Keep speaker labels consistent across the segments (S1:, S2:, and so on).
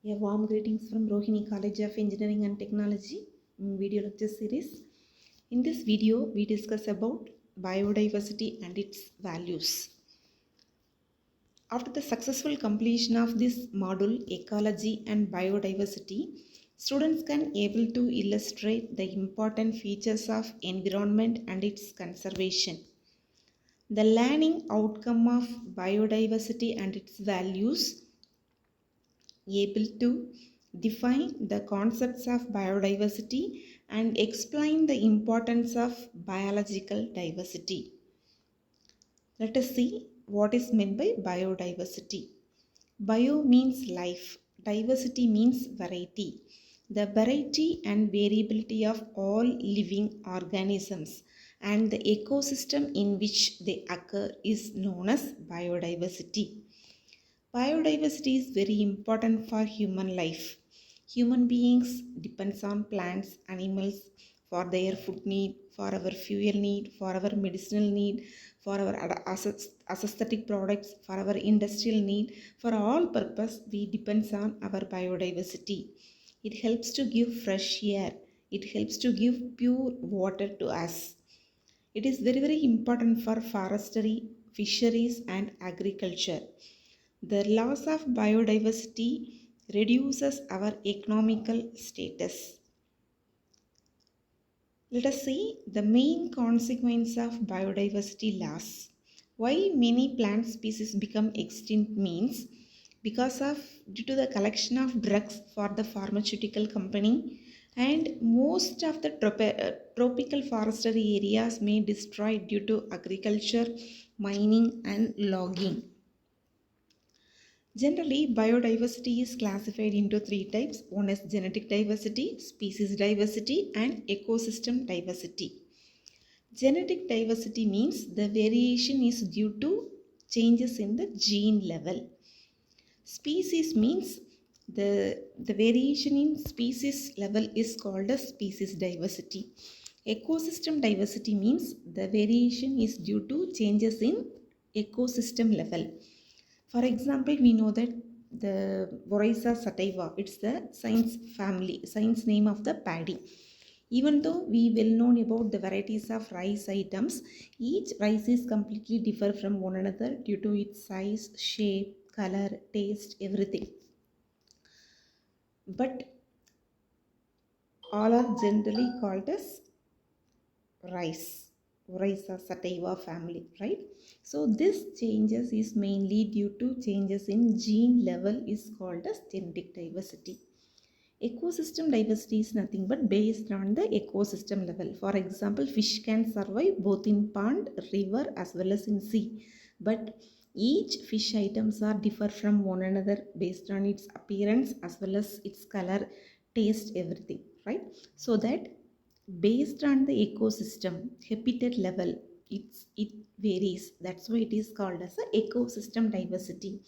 S1: A warm greetings from Rohini College of Engineering and Technology video lecture series. In this video, we discuss about biodiversity and its values. After the successful completion of this module, Ecology and Biodiversity, students can able to illustrate the important features of environment and its conservation. The learning outcome of biodiversity and its values able to define the concepts of biodiversity and explain the importance of biological diversity. Let us see what is meant by biodiversity. Bio means life, diversity means variety. The variety and variability of all living organisms and the ecosystem in which they occur is known as biodiversity. Biodiversity is very important for human life. Human beings depends on plants, animals for their food need, for our fuel need, for our medicinal need, for our aesthetic products, for our industrial need. For all purpose, we depends on our biodiversity. It helps to give fresh air. It helps to give pure water to us. It is very, very important for forestry, fisheries and agriculture. The loss of biodiversity reduces our economical status. Let us see the main consequence of biodiversity loss. Why many plant species become extinct means because of due to the collection of drugs for the pharmaceutical company, and most of the tropical forestry areas may destroy due to agriculture, mining and logging. Generally, biodiversity is classified into three types. One is genetic diversity, species diversity, and ecosystem diversity. Genetic diversity means the variation is due to changes in the gene level. Species means the variation in species level is called as species diversity. Ecosystem diversity means the variation is due to changes in ecosystem level. For example, we know that the Borisa sativa, it's the science name of the paddy. Even though we well known about the varieties of rice items, each rice is completely different from one another due to its size, shape, color, taste, everything. But all are generally called as rice sativa family, right? So this changes is mainly due to changes in gene level is called as genetic diversity. Ecosystem diversity is nothing but based on the ecosystem level. For example, fish can survive both in pond, river as well as in sea, but each fish items are differ from one another based on its appearance as well as its color, taste, everything, right? So that based on the ecosystem habitat level, it varies. That's why it is called as a ecosystem diversity.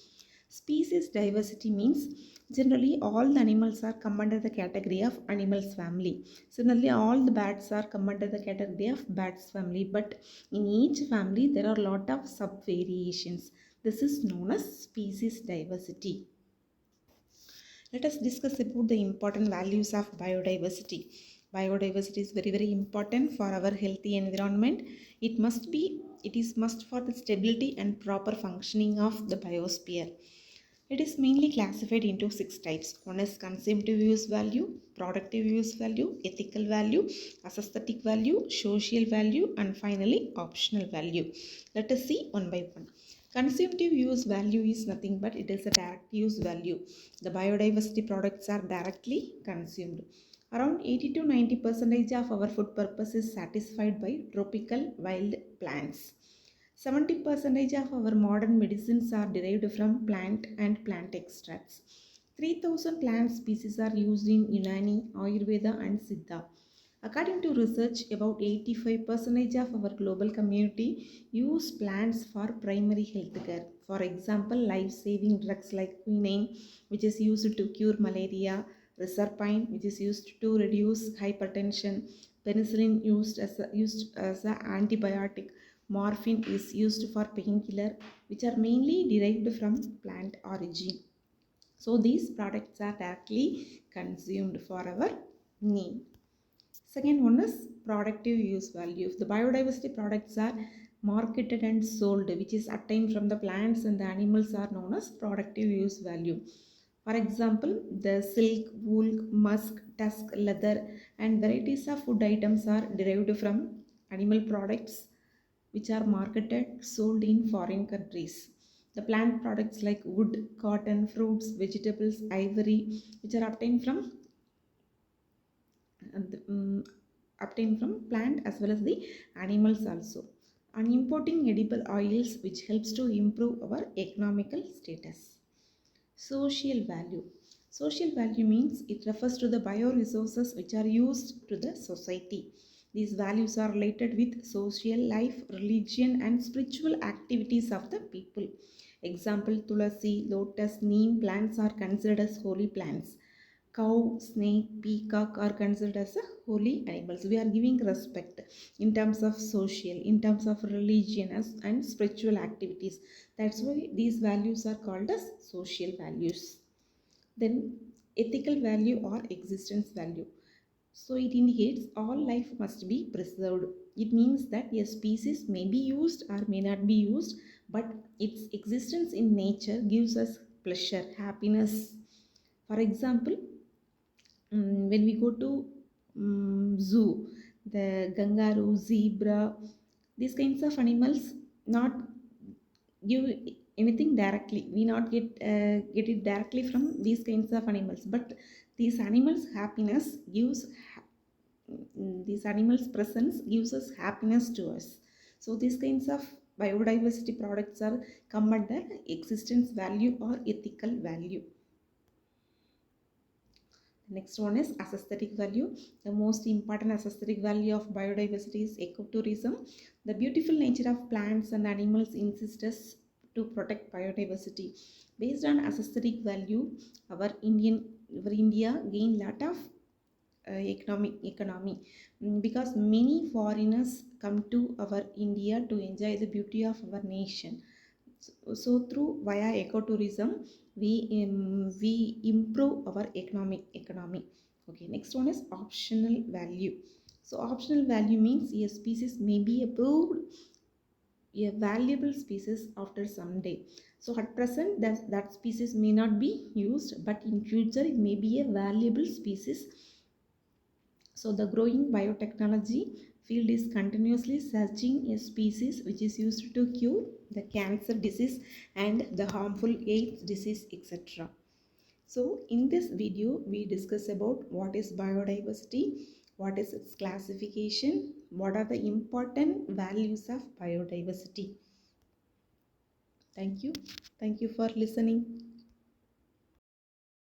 S1: Species diversity means generally all the animals are come under the category of animals family. Similarly, all the bats are come under the category of bats family, but in each family there are a lot of sub variations. This is known as species diversity. Let us discuss about the important values of biodiversity. Biodiversity is very, very important for our healthy environment. It is must for the stability and proper functioning of the biosphere. It is mainly classified into six types. One is consumptive use value, productive use value, ethical value, aesthetic value, social value, and finally optional value. Let us see one by one. Consumptive use value is nothing but it is a direct use value. The biodiversity products are directly consumed. Around 80 to 90% of our food purpose is satisfied by tropical wild plants. 70% of our modern medicines are derived from plant and plant extracts. 3,000 plant species are used in Unani, Ayurveda and Siddha. According to research, about 85% of our global community use plants for primary health care. For example, life-saving drugs like quinine, which is used to cure malaria, reserpine, which is used to reduce hypertension, penicillin used as an antibiotic, morphine is used for painkiller, which are mainly derived from plant origin. So these products are directly consumed for our need. Second one is productive use value. The biodiversity products are marketed and sold, which is obtained from the plants and the animals, are known as productive use value. For example, the silk, wool, musk, tusk, leather, and varieties of food items are derived from animal products which are marketed, sold in foreign countries. The plant products like wood, cotton, fruits, vegetables, ivory, which are obtained from plant as well as the animals also. And importing edible oils, which helps to improve our economical status. Social value. Social value means it refers to the bioresources which are used to the society. These values are related with social life, religion, and spiritual activities of the people. Example, tulasi, lotus, neem plants are considered as holy plants. Cow, snake, peacock are considered as holy animals. We are giving respect in terms of social, in terms of religion and spiritual activities. That's why these values are called as social values. Then ethical value or existence value. So it indicates all life must be preserved. It means that a species may be used or may not be used, but its existence in nature gives us pleasure, happiness. For example, when we go to zoo, the kangaroo, zebra, these kinds of animals not give anything directly. We not get it directly from these kinds of animals, but these animals happiness gives these animals presence gives us happiness to us. So these kinds of biodiversity products are come under existence value or ethical value. Next one is aesthetic value. The most important aesthetic value of biodiversity is ecotourism. The beautiful nature of plants and animals insists us to protect biodiversity. Based on aesthetic value, our India gain lot of economy. Because many foreigners come to our India to enjoy the beauty of our nation. So through via ecotourism, we improve our economy. Okay, next one is optional value. So optional value means a species may be approved a valuable species after some day. So at present that species may not be used, but in future it may be a valuable species. So the growing biotechnology field is continuously searching a species which is used to cure the cancer disease and the harmful AIDS disease, etc. So in this video we discuss about what is biodiversity, what is its classification, what are the important values of biodiversity. Thank you. Thank you for listening.